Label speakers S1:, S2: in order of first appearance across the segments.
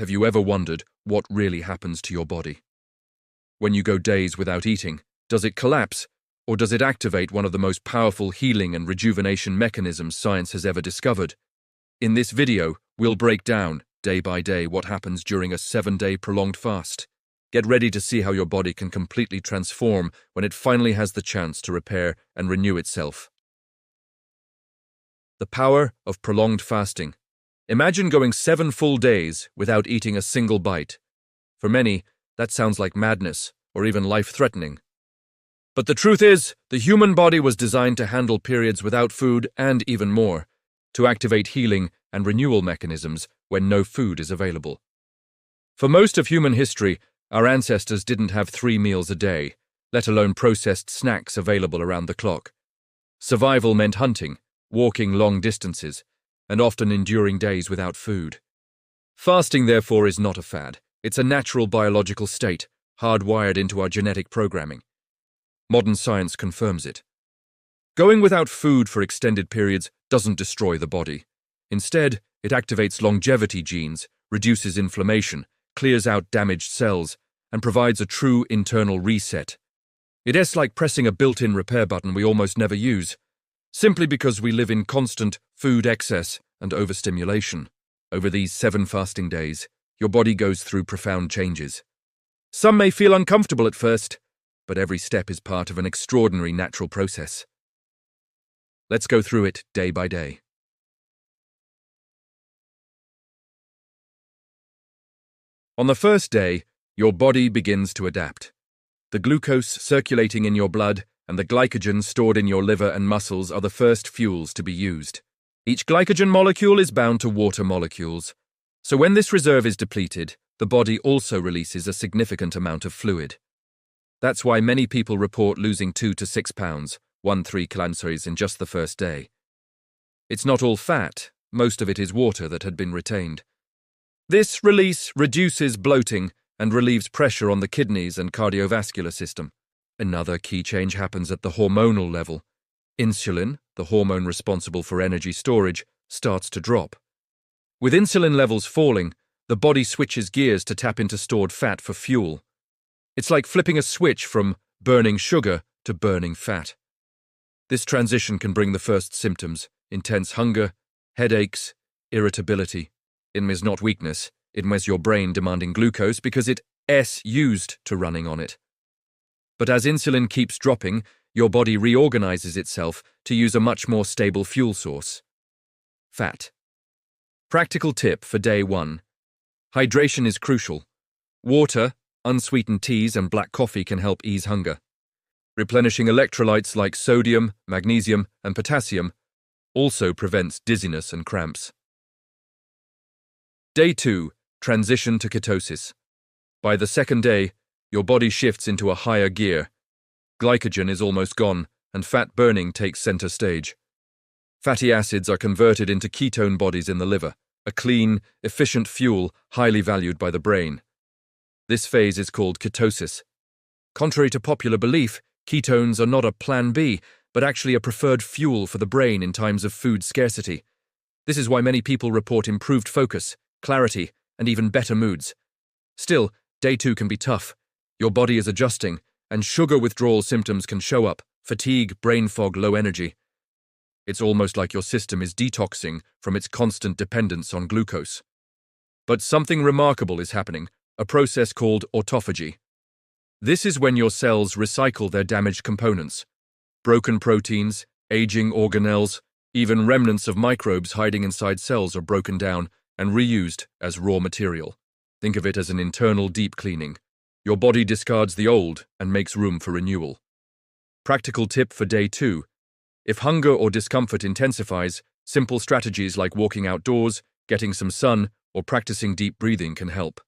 S1: Have you ever wondered what really happens to your body? When you go days without eating, does it collapse, or does it activate one of the most powerful healing and rejuvenation mechanisms science has ever discovered? In this video, we'll break down, day by day, what happens during a 7-day prolonged fast. Get ready to see how your body can completely transform when it finally has the chance to repair and renew itself. The power of prolonged fasting. Imagine going 7 full days without eating a single bite. For many, that sounds like madness or even life-threatening. But the truth is, the human body was designed to handle periods without food and even more, to activate healing and renewal mechanisms when no food is available. For most of human history, our ancestors didn't have 3 meals a day, let alone processed snacks available around the clock. Survival meant hunting, walking long distances, and often enduring days without food. Fasting, therefore, is not a fad. It's a natural biological state, hardwired into our genetic programming. Modern science confirms it. Going without food for extended periods doesn't destroy the body. Instead, it activates longevity genes, reduces inflammation, clears out damaged cells, and provides a true internal reset. It's like pressing a built-in repair button we almost never use, simply because we live in constant food excess and overstimulation. Over these 7 fasting days, your body goes through profound changes. Some may feel uncomfortable at first, but every step is part of an extraordinary natural process. Let's go through it day by day. On the first day, your body begins to adapt. The glucose circulating in your blood and the glycogen stored in your liver and muscles are the first fuels to be used. Each glycogen molecule is bound to water molecules, so when this reserve is depleted, the body also releases a significant amount of fluid. That's why many people report losing 2 to 6 pounds, 1-3 kilocalories in just the first day. It's not all fat, most of it is water that had been retained. This release reduces bloating and relieves pressure on the kidneys and cardiovascular system. Another key change happens at the hormonal level. Insulin, the hormone responsible for energy storage, starts to drop. With insulin levels falling, the body switches gears to tap into stored fat for fuel. It's like flipping a switch from burning sugar to burning fat. This transition can bring the first symptoms: intense hunger, headaches, irritability. It is not weakness, it is your brain demanding glucose because it's used to running on it. But as insulin keeps dropping, your body reorganizes itself to use a much more stable fuel source: fat. Practical tip for day 1. Hydration is crucial. Water, unsweetened teas, and black coffee can help ease hunger. Replenishing electrolytes like sodium, magnesium, and potassium also prevents dizziness and cramps. Day 2. Transition to ketosis. By the second day, your body shifts into a higher gear. Glycogen is almost gone, and fat burning takes center stage. Fatty acids are converted into ketone bodies in the liver, a clean, efficient fuel highly valued by the brain. This phase is called ketosis. Contrary to popular belief, ketones are not a plan B, but actually a preferred fuel for the brain in times of food scarcity. This is why many people report improved focus, clarity, and even better moods. Still, day 2 can be tough. Your body is adjusting, and sugar withdrawal symptoms can show up: fatigue, brain fog, low energy. It's almost like your system is detoxing from its constant dependence on glucose. But something remarkable is happening, a process called autophagy. This is when your cells recycle their damaged components. Broken proteins, aging organelles, even remnants of microbes hiding inside cells are broken down and reused as raw material. Think of it as an internal deep cleaning. Your body discards the old and makes room for renewal. Practical tip for day 2. If hunger or discomfort intensifies, simple strategies like walking outdoors, getting some sun, or practicing deep breathing can help.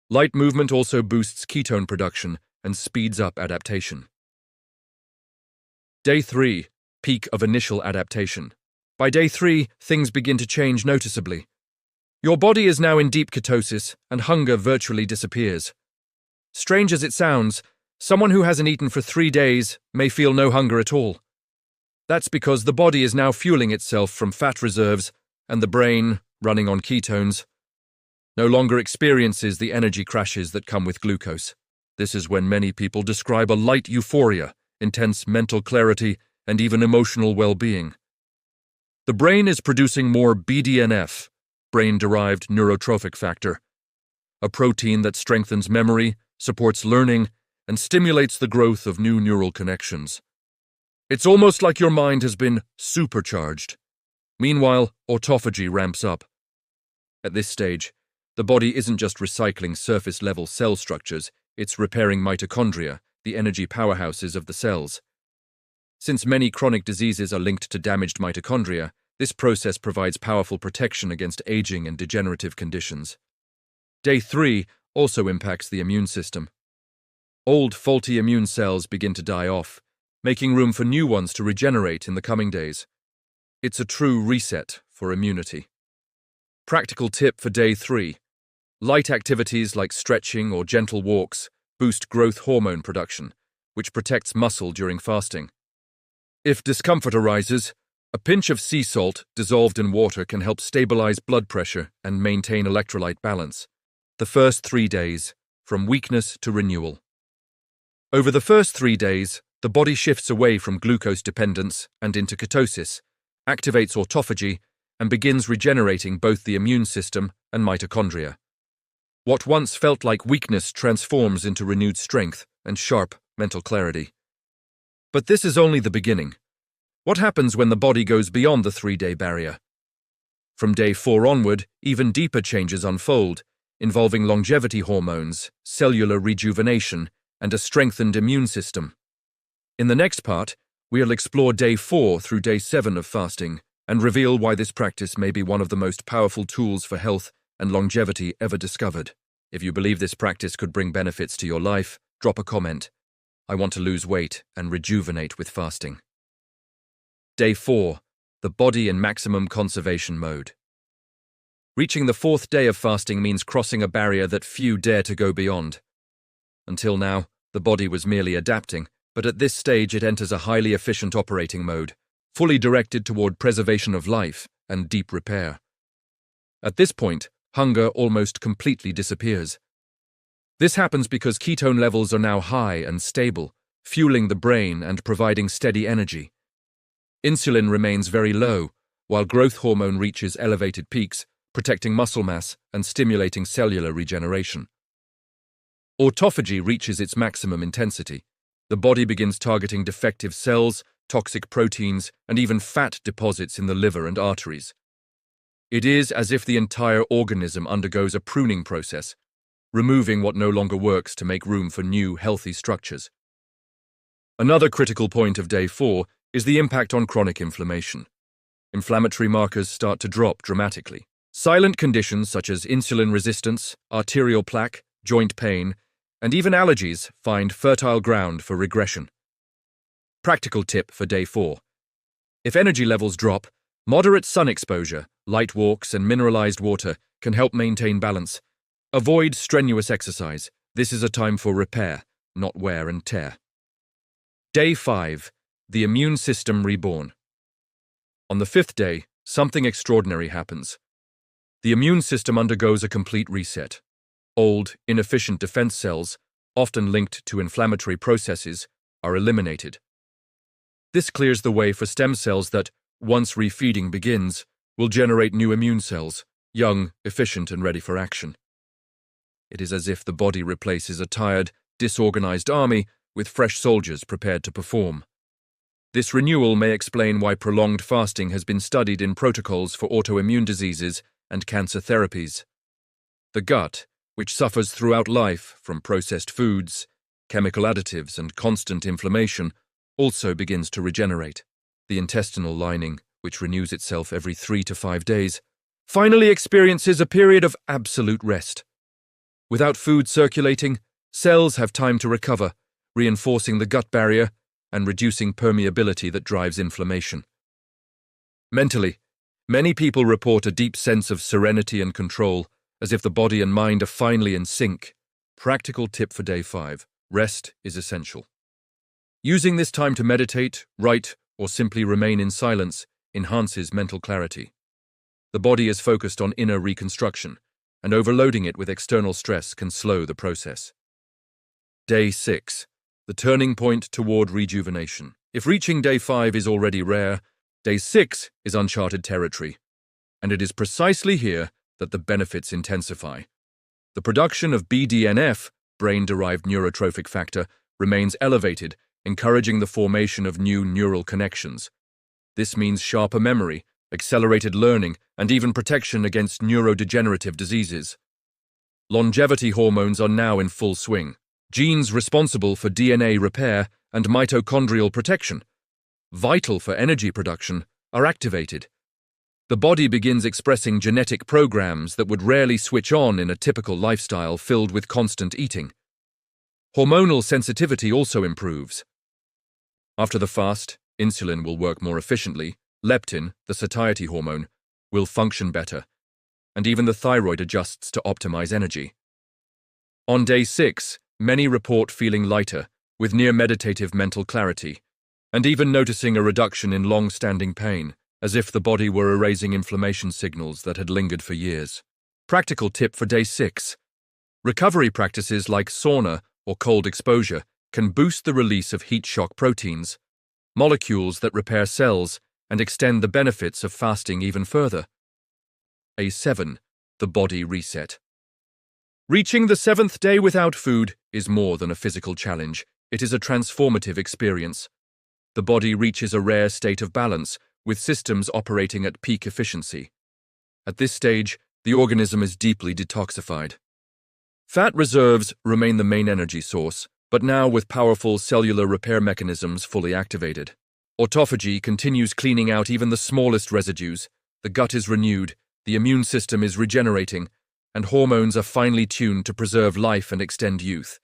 S1: Light movement also boosts ketone production and speeds up adaptation. Day 3. Peak of initial adaptation. By day 3, things begin to change noticeably. Your body is now in deep ketosis, and hunger virtually disappears. Strange as it sounds, someone who hasn't eaten for 3 days may feel no hunger at all. That's because the body is now fueling itself from fat reserves and the brain running on ketones. no longer experiences the energy crashes that come with glucose. This is when many people describe a light euphoria, intense mental clarity, and even emotional well-being. The brain is producing more BDNF, brain-derived neurotrophic factor, a protein that strengthens memory, supports learning, and stimulates the growth of new neural connections. It's almost like your mind has been supercharged. Meanwhile, autophagy ramps up. At this stage, the body isn't just recycling surface-level cell structures, it's repairing mitochondria, the energy powerhouses of the cells. Since many chronic diseases are linked to damaged mitochondria, this process provides powerful protection against aging and degenerative conditions. Day 3 also impacts the immune system. Old, faulty immune cells begin to die off, making room for new ones to regenerate in the coming days. It's a true reset for immunity. Practical tip for Day 3. Light activities like stretching or gentle walks boost growth hormone production, which protects muscle during fasting. If discomfort arises, a pinch of sea salt dissolved in water can help stabilize blood pressure and maintain electrolyte balance. The first 3 days, from weakness to renewal. Over the first 3 days, the body shifts away from glucose dependence and into ketosis, activates autophagy, and begins regenerating both the immune system and mitochondria. What once felt like weakness transforms into renewed strength and sharp mental clarity. But this is only the beginning. What happens when the body goes beyond the 3-day barrier? From Day 4 onward, even deeper changes unfold, involving longevity hormones, cellular rejuvenation, and a strengthened immune system. In the next part, we'll explore Day 4 through Day 7 of fasting and reveal why this practice may be one of the most powerful tools for health and longevity ever discovered. If you believe this practice could bring benefits to your life, drop a comment. I want to lose weight and rejuvenate with fasting. Day 4. The body in maximum conservation mode. Reaching the 4th day of fasting means crossing a barrier that few dare to go beyond. Until now, the body was merely adapting, but at this stage it enters a highly efficient operating mode, fully directed toward preservation of life and deep repair. At this point, hunger almost completely disappears. This happens because ketone levels are now high and stable, fueling the brain and providing steady energy. Insulin remains very low, while growth hormone reaches elevated peaks, protecting muscle mass and stimulating cellular regeneration. Autophagy reaches its maximum intensity. The body begins targeting defective cells, toxic proteins, and even fat deposits in the liver and arteries. It is as if the entire organism undergoes a pruning process, removing what no longer works to make room for new, healthy structures. Another critical point of Day 4 is the impact on chronic inflammation. Inflammatory markers start to drop dramatically. Silent conditions such as insulin resistance, arterial plaque, joint pain, and even allergies find fertile ground for regression. Practical tip for Day 4. If energy levels drop, moderate sun exposure, light walks, and mineralized water can help maintain balance. Avoid strenuous exercise. This is a time for repair, not wear and tear. Day 5. The immune system reborn. On the 5th day, something extraordinary happens. The immune system undergoes a complete reset. Old, inefficient defense cells, often linked to inflammatory processes, are eliminated. This clears the way for stem cells that, once refeeding begins, will generate new immune cells, young, efficient, and ready for action. It is as if the body replaces a tired, disorganized army with fresh soldiers prepared to perform. This renewal may explain why prolonged fasting has been studied in protocols for autoimmune diseases and cancer therapies. The gut, which suffers throughout life from processed foods, chemical additives, and constant inflammation, also begins to regenerate. The intestinal lining, which renews itself every 3 to 5 days, finally experiences a period of absolute rest. Without food circulating, cells have time to recover, reinforcing the gut barrier and reducing permeability that drives inflammation. Mentally, many people report a deep sense of serenity and control, as if the body and mind are finally in sync. Practical tip for Day 5. Rest is essential. Using this time to meditate, write, or simply remain in silence enhances mental clarity. The body is focused on inner reconstruction, and overloading it with external stress can slow the process. Day 6. The turning point toward rejuvenation. If reaching day 5 is already rare, day 6 is uncharted territory, and it is precisely here that the benefits intensify. The production of BDNF, brain-derived neurotrophic factor, remains elevated, encouraging the formation of new neural connections. This means sharper memory, accelerated learning, and even protection against neurodegenerative diseases. Longevity hormones are now in full swing. Genes responsible for DNA repair and mitochondrial protection, vital for energy production, are activated. The body begins expressing genetic programs that would rarely switch on in a typical lifestyle filled with constant eating. Hormonal sensitivity also improves. After the fast, insulin will work more efficiently, leptin, the satiety hormone, will function better, and even the thyroid adjusts to optimize energy. On day 6, many report feeling lighter, with near-meditative mental clarity, and even noticing a reduction in long-standing pain, as if the body were erasing inflammation signals that had lingered for years. Practical tip for day 6. Recovery practices like sauna or cold exposure can boost the release of heat shock proteins, molecules that repair cells and extend the benefits of fasting even further. A7. The body reset. Reaching the 7th day without food is more than a physical challenge. It is a transformative experience. The body reaches a rare state of balance, with systems operating at peak efficiency. At this stage, the organism is deeply detoxified. Fat reserves remain the main energy source, but now with powerful cellular repair mechanisms fully activated. Autophagy continues cleaning out even the smallest residues, the gut is renewed, the immune system is regenerating, and hormones are finely tuned to preserve life and extend youth.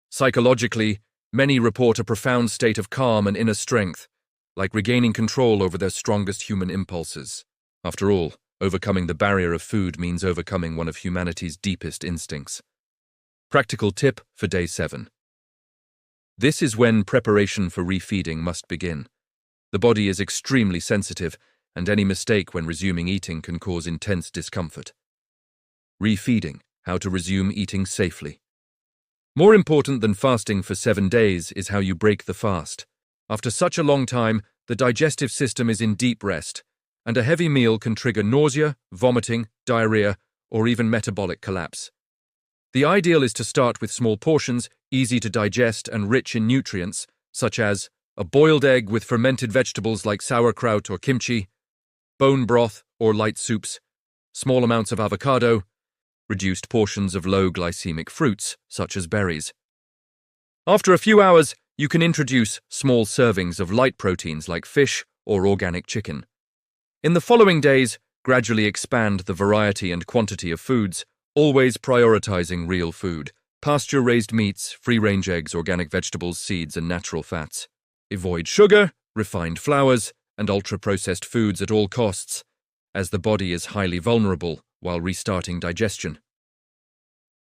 S1: Psychologically, many report a profound state of calm and inner strength, like regaining control over their strongest human impulses. After all, overcoming the barrier of food means overcoming one of humanity's deepest instincts. Practical tip for day 7. This is when preparation for refeeding must begin. The body is extremely sensitive, and any mistake when resuming eating can cause intense discomfort. Refeeding, how to resume eating safely. More important than fasting for 7 days is how you break the fast. After such a long time, the digestive system is in deep rest, and a heavy meal can trigger nausea, vomiting, diarrhea, or even metabolic collapse. The ideal is to start with small portions, easy to digest and rich in nutrients, such as a boiled egg with fermented vegetables like sauerkraut or kimchi, bone broth or light soups, small amounts of avocado, reduced portions of low glycemic fruits, such as berries. After a few hours, you can introduce small servings of light proteins like fish or organic chicken. In the following days, gradually expand the variety and quantity of foods, always prioritizing real food, pasture-raised meats, free-range eggs, organic vegetables, seeds, and natural fats. Avoid sugar, refined flours, and ultra-processed foods at all costs, as the body is highly vulnerable while restarting digestion.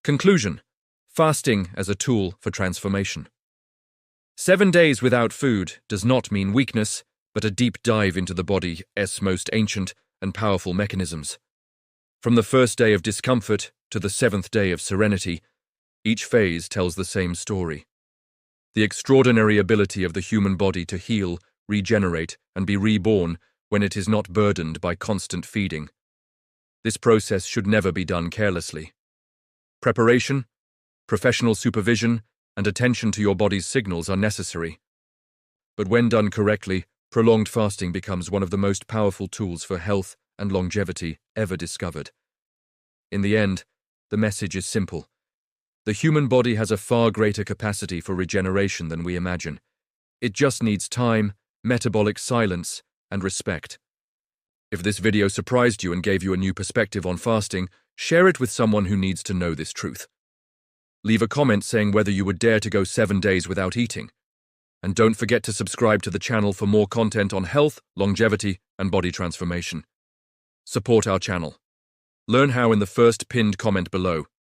S1: Conclusion: fasting as a tool for transformation. 7 days without food does not mean weakness, but a deep dive into the body's most ancient and powerful mechanisms. From the first day of discomfort to the 7th day of serenity, each phase tells the same story. The extraordinary ability of the human body to heal, regenerate, and be reborn when it is not burdened by constant feeding. This process should never be done carelessly. Preparation, professional supervision, and attention to your body's signals are necessary. But when done correctly, prolonged fasting becomes one of the most powerful tools for health and longevity ever discovered. In the end, the message is simple. The human body has a far greater capacity for regeneration than we imagine. It just needs time, metabolic silence, and respect. If this video surprised you and gave you a new perspective on fasting, share it with someone who needs to know this truth. Leave a comment saying whether you would dare to go 7 days without eating. And don't forget to subscribe to the channel for more content on health, longevity, and body transformation. Support our channel. Learn how in the first pinned comment below.